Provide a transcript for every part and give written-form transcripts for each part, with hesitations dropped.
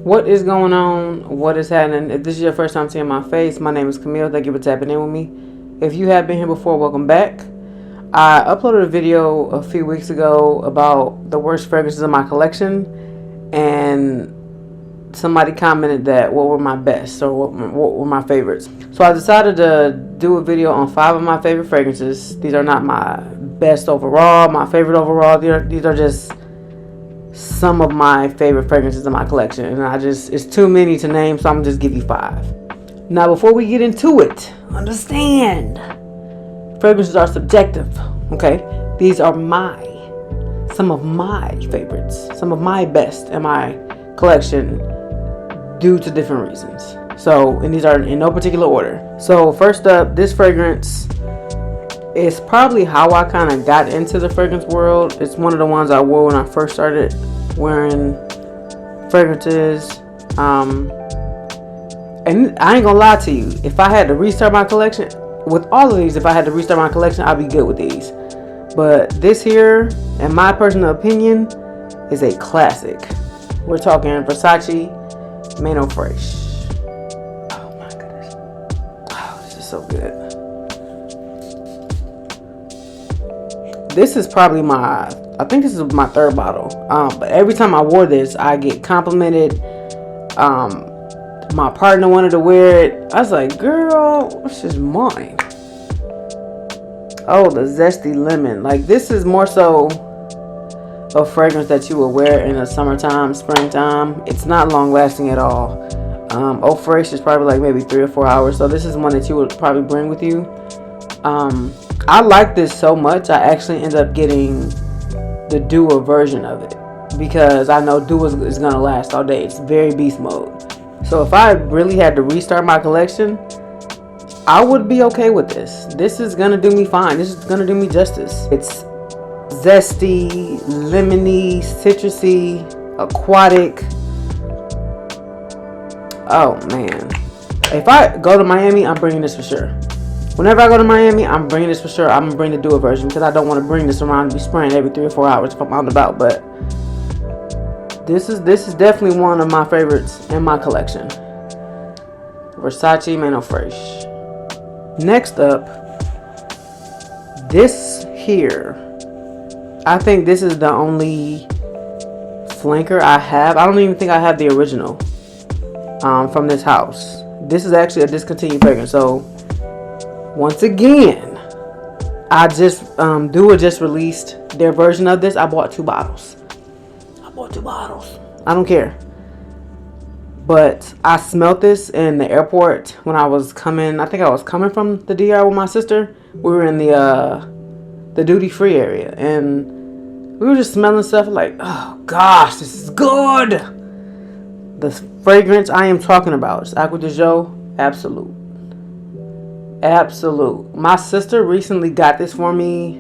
What is going on? What is happening? If this is your first time seeing my face, my name is Camille. Thank you for tapping in with me. If you have been here before, welcome back. I uploaded a video a few weeks ago about the worst fragrances in my collection, and somebody commented that what were my best or what were my favorites. So I decided to do a video on 5 of my favorite fragrances. These are not my best overall, my favorite overall. These are just some of my favorite fragrances in my collection, and it's too many to name, so I'm gonna just give you 5. Now, before we get into it, understand fragrances are subjective. Okay, these are some of my favorites, some of my best in my collection due to different reasons. So, and these are in no particular order. So first up, this fragrance is probably how I kind of got into the fragrance world. It's one of the ones I wore when I first started wearing fragrances. And I ain't gonna lie to you, if I had to restart my collection with all of these, if I had to restart my collection, I'd be good with these. But this here, in my personal opinion, is a classic. We're talking Versace Mano Fresh. Oh my goodness. Oh, this is so good. This is probably I think this is my 3rd bottle. But every time I wore this, I get complimented. My partner wanted to wear it. I was like, girl, this is mine. Oh, the zesty lemon. Like, this is more so a fragrance that you will wear in the summertime, springtime. It's not long lasting at all. Eau Fraiche is probably like maybe 3 or 4 hours. So this is one that you would probably bring with you. I like this so much, I actually end up getting the Dua version of it because I know Dua is going to last all day. It's very beast mode. So if I really had to restart my collection, I would be okay with this. This is going to do me fine. This is going to do me justice. It's zesty, lemony, citrusy, aquatic. Oh man. If I go to Miami, I'm bringing this for sure. Whenever I go to Miami, I'm bringing this for sure. I'm going to bring the Dua version because I don't want to bring this around and be spraying every 3 or 4 hours if I'm out and about. But this is definitely one of my favorites in my collection. Versace Mano Fresh. Next up, this here. I think this is the only flanker I have. I don't even think I have the original from this house. This is actually a discontinued fragrance. So once again, Dua just released their version of this. I bought 2 bottles. I don't care. But I smelled this in the airport when I was coming. I think I was coming from the DR with my sister. We were in the duty free area, and we were just smelling stuff like, oh gosh, this is good. The fragrance I am talking about is Acqua di Gio Absolute. Absolute. My sister recently got this for me.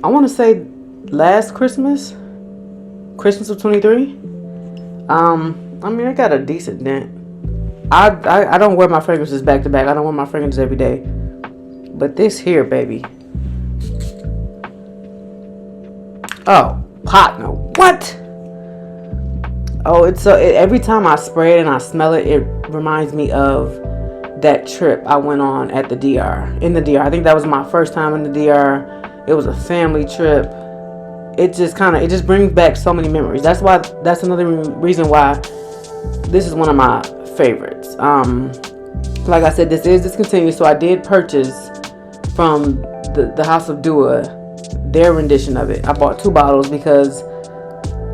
I want to say last Christmas of 23. I mean, I got a decent dent. I don't wear my fragrances back to back. I don't wear my fragrances every day. But this here, baby. Oh, partner, what? Oh, every time I spray it and I smell it, it reminds me of that trip I went on at the DR. In the DR, I think that was my first time in the DR. It was a family trip. It just brings back so many memories. That's another reason why this is one of my favorites. Like I said, this is discontinued, so I did purchase from the House of Dua their rendition of it. I bought 2 bottles because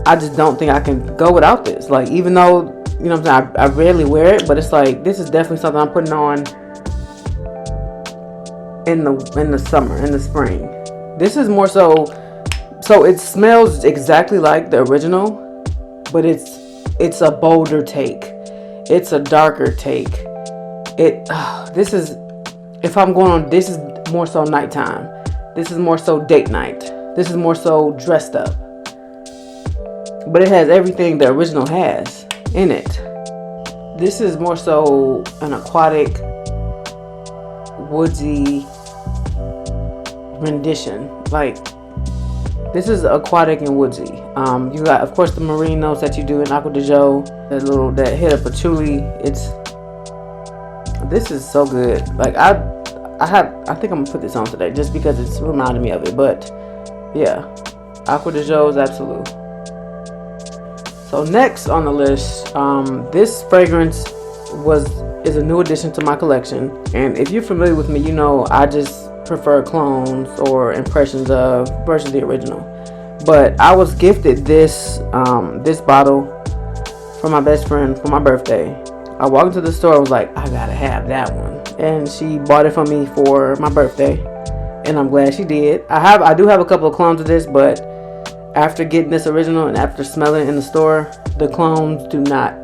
I just don't think I can go without this. Like, even though, you know what I'm saying, I rarely wear it, but it's like, this is definitely something I'm putting on in the summer, in the spring. This is more so it smells exactly like the original, but it's a bolder take. It's a darker take. This is more so nighttime. This is more so date night. This is more so dressed up. But it has everything the original has in it. This is more so an aquatic, woodsy rendition. Like, This is aquatic and woodsy. You got, of course, the marine notes that you do in Acqua di Gio. That hit of patchouli. This is so good. Like I think I'm gonna put this on today just because it's reminding me of it. But yeah, Acqua di Gio is absolute. So next on the list, this fragrance is a new addition to my collection. And if you're familiar with me, you know I just prefer clones or impressions of versus the original. But I was gifted this bottle from my best friend for my birthday. I walked into the store, I was like, I gotta have that one. And she bought it for me for my birthday. And I'm glad she did. I do have a couple of clones of this, but after getting this original and after smelling it in the store, the clones do not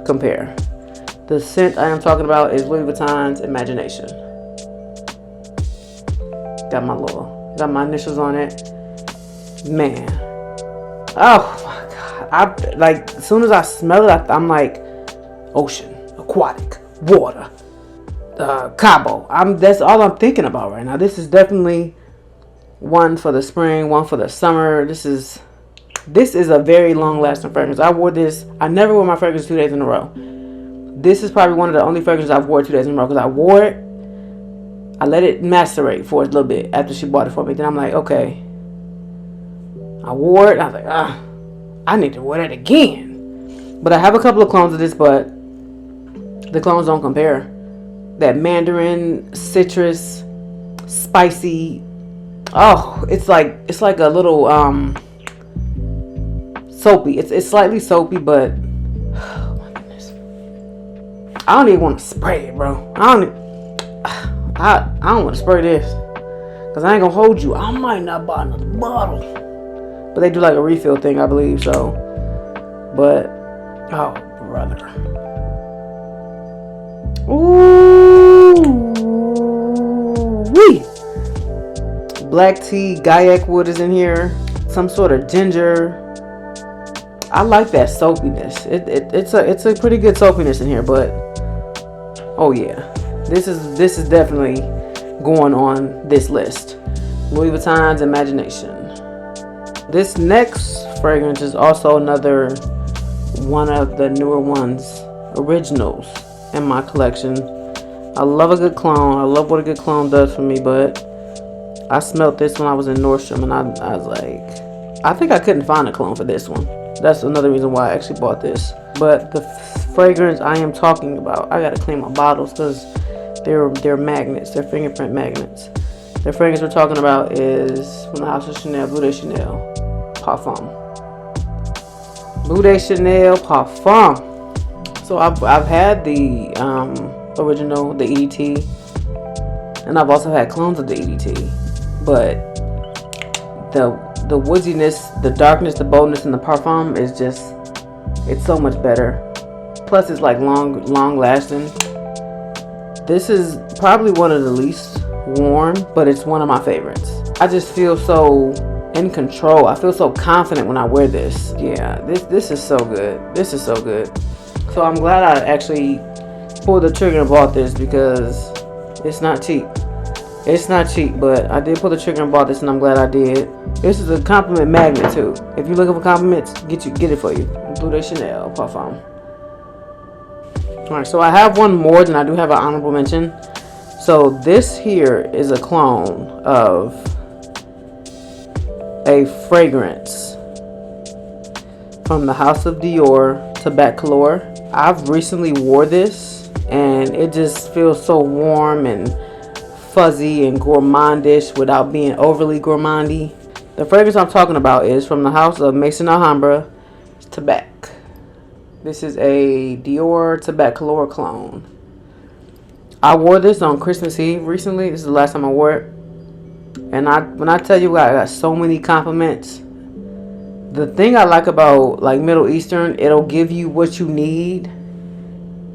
compare. The scent I am talking about is Louis Vuitton's Imagination. Got my initials on it. Man. Oh my God. Like, as soon as I smell it, I'm like, ocean, aquatic, water, Cabo. That's all I'm thinking about right now. This is definitely one for the spring, one for the summer. This is a very long-lasting fragrance. I wore this. I never wore my fragrance 2 days in a row. This is probably one of the only fragrances I've worn 2 days in a row because I wore it. I let it macerate for a little bit after she bought it for me. Then I'm like, okay. I wore it. I was like, I need to wear that again. But I have a couple of clones of this, but the clones don't compare. That mandarin, citrus, spicy. Oh, it's like a little soapy. It's slightly soapy, but oh my goodness. I don't even want to spray it, bro. I don't want to spray this because I ain't gonna hold you. I might not buy another bottle, but they do like a refill thing, I believe. So, but oh brother, ooh wee. Black tea, Gaiac wood is in here. Some sort of ginger. I like that soapiness. It's a pretty good soapiness in here, but oh yeah, this is definitely going on this list. Louis Vuitton's Imagination. This next fragrance is also another one of the newer ones, originals in my collection. I love a good clone. I love what a good clone does for me, but I smelled this when I was in Nordstrom, and I was like, I think I couldn't find a clone for this one. That's another reason why I actually bought this. But the fragrance I am talking about, I gotta clean my bottles because they're magnets. They're fingerprint magnets. The fragrance we're talking about is from the House of Chanel, Bleu de Chanel Parfum. Bleu de Chanel Parfum. So I've had the original, the EDT, and I've also had clones of the EDT. But the woodiness, the darkness, the boldness in the parfum is just, it's so much better. Plus it's like long lasting. This is probably one of the least worn, but it's one of my favorites. I just feel so in control. I feel so confident when I wear this. Yeah, this is so good. This is so good. So I'm glad I actually pulled the trigger and bought this because it's not cheap. It's not cheap, but I did pull the trigger and bought this, and I'm glad I did. This is a compliment magnet too. If you're looking for compliments, get it for you. Bleu de Chanel Parfum. Alright, so I have one more, and I do have an honorable mention. So this here is a clone of a fragrance from the House of Dior, Tabac Couleur. I've recently wore this, and it just feels so warm and fuzzy and gourmandish without being overly gourmandy. The fragrance I'm talking about is from the House of Maison Alhambra, Tabac. This is a Dior Tabac Couleur clone. I wore this on Christmas Eve recently. This is the last time I wore it. And when I tell you I got so many compliments, the thing I like about like Middle Eastern, it'll give you what you need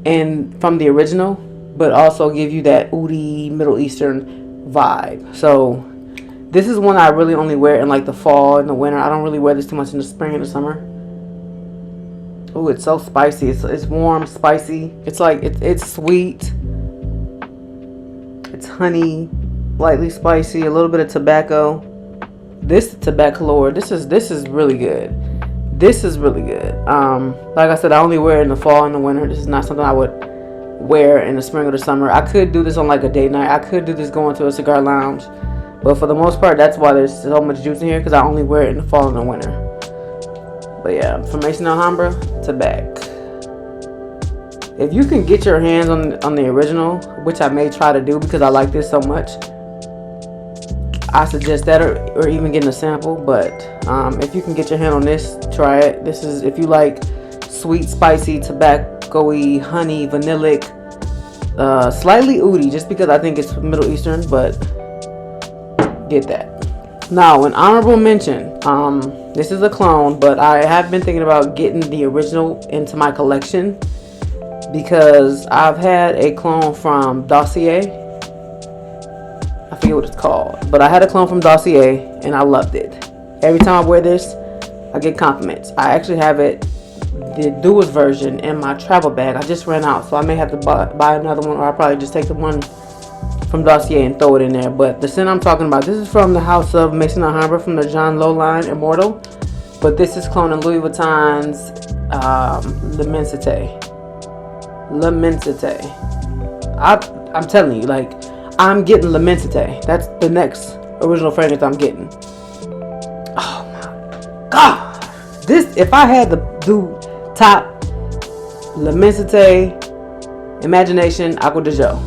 and from the original, but also give you that oudi Middle Eastern vibe. So this is one I really only wear in like the fall and the winter. I don't really wear this too much in the spring and the summer. Oh, it's so spicy. It's warm, spicy. It's like it's sweet. It's honey, lightly spicy, a little bit of tobacco. This Tabacalor, this is really good. This is really good. Like I said, I only wear it in the fall and the winter. This is not something I would wear in the spring or the summer. I could do this on like a date night. I could do this going to a cigar lounge. But for the most part, that's why there's so much juice in here, because I only wear it in the fall and the winter. But yeah, from Maison Alhambra, Tabac. If you can get your hands on the original, which I may try to do because I like this so much, I suggest that, or even getting a sample. But if you can get your hand on this, try it. This is if you like sweet, spicy, tobacco-y, honey, vanillic, slightly oudi, just because I think it's Middle Eastern, but get that. Now, an honorable mention. This is a clone, but I have been thinking about getting the original into my collection, because I've had a clone from Dossier. I forget what it's called, but I had a clone from Dossier and I loved it. Every time I wear this, I get compliments. I actually have it, the Duos version, in my travel bag. I just ran out, so I may have to buy another one, or I'll probably just take the one from Dossier and throw it in there. But the scent I'm talking about, this is from the house of Maison Alhambra, from the Jean Lowe line, Immortal. But this is cloning Louis Vuitton's L'Immensité. I'm telling you, like, I'm getting L'Immensité. That's the next original fragrance I'm getting. Oh my god! This, if I had to do top L'Immensité, Imagination, Acqua di Gio.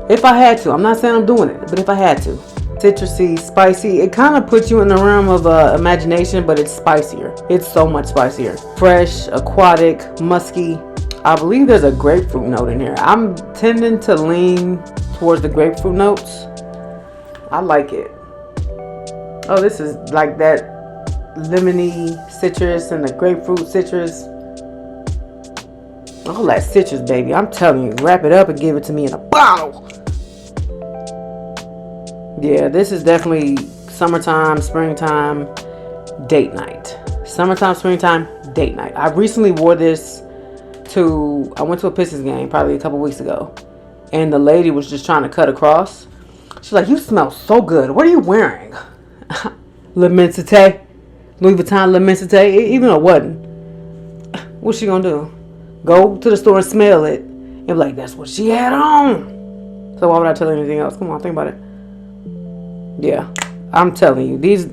If I had to, I'm not saying I'm doing it, but if I had to. Citrusy, spicy. It kind of puts you in the realm of Imagination, but it's spicier. It's so much spicier. Fresh, aquatic, musky. I believe there's a grapefruit note in here. I'm tending to lean towards the grapefruit notes. I like it. Oh, this is like that lemony citrus and the grapefruit citrus. All that citrus, baby. I'm telling you, wrap it up and give it to me in a bottle. Yeah, this is definitely summertime, springtime, date night. Summertime, springtime, date night. I recently wore this I went to a Pistons game probably a couple weeks ago, and the lady was just trying to cut across. She's like, "You smell so good. What are you wearing?" L'Immensité, Louis Vuitton L'Immensité. Even though it wasn't, what's she gonna do? Go to the store and smell it and be like, "That's what she had on." So why would I tell her anything else? Come on, think about it. Yeah, I'm telling you, these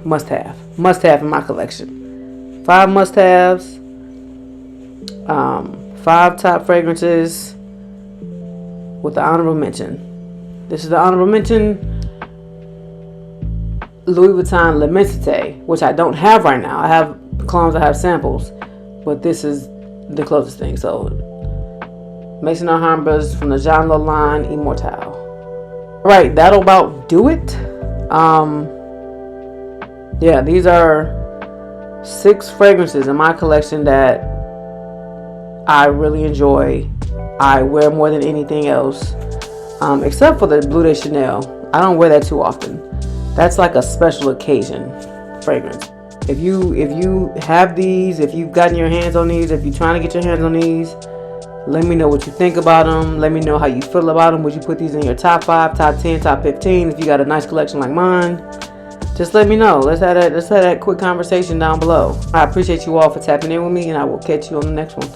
must have in my collection. 5 must-haves. 5 top fragrances with the honorable mention. This is the honorable mention, Louis Vuitton L'Immensité, which I don't have right now. I have clones, I have samples, but this is the closest thing. So, Maison Alhambra's from the Jean Lowe line, Immortal. Right, that'll about do it. Yeah, these are 6 fragrances in my collection that I really enjoy. I wear more than anything else, except for the Bleu de Chanel. I don't wear that too often. That's like a special occasion fragrance. If you have these, if you've gotten your hands on these, if you're trying to get your hands on these, let me know what you think about them. Let me know how you feel about them. Would you put these in your top 5, top 10, top 15? If you got a nice collection like mine, just let me know. Let's have that quick conversation down below. I appreciate you all for tapping in with me, and I will catch you on the next one.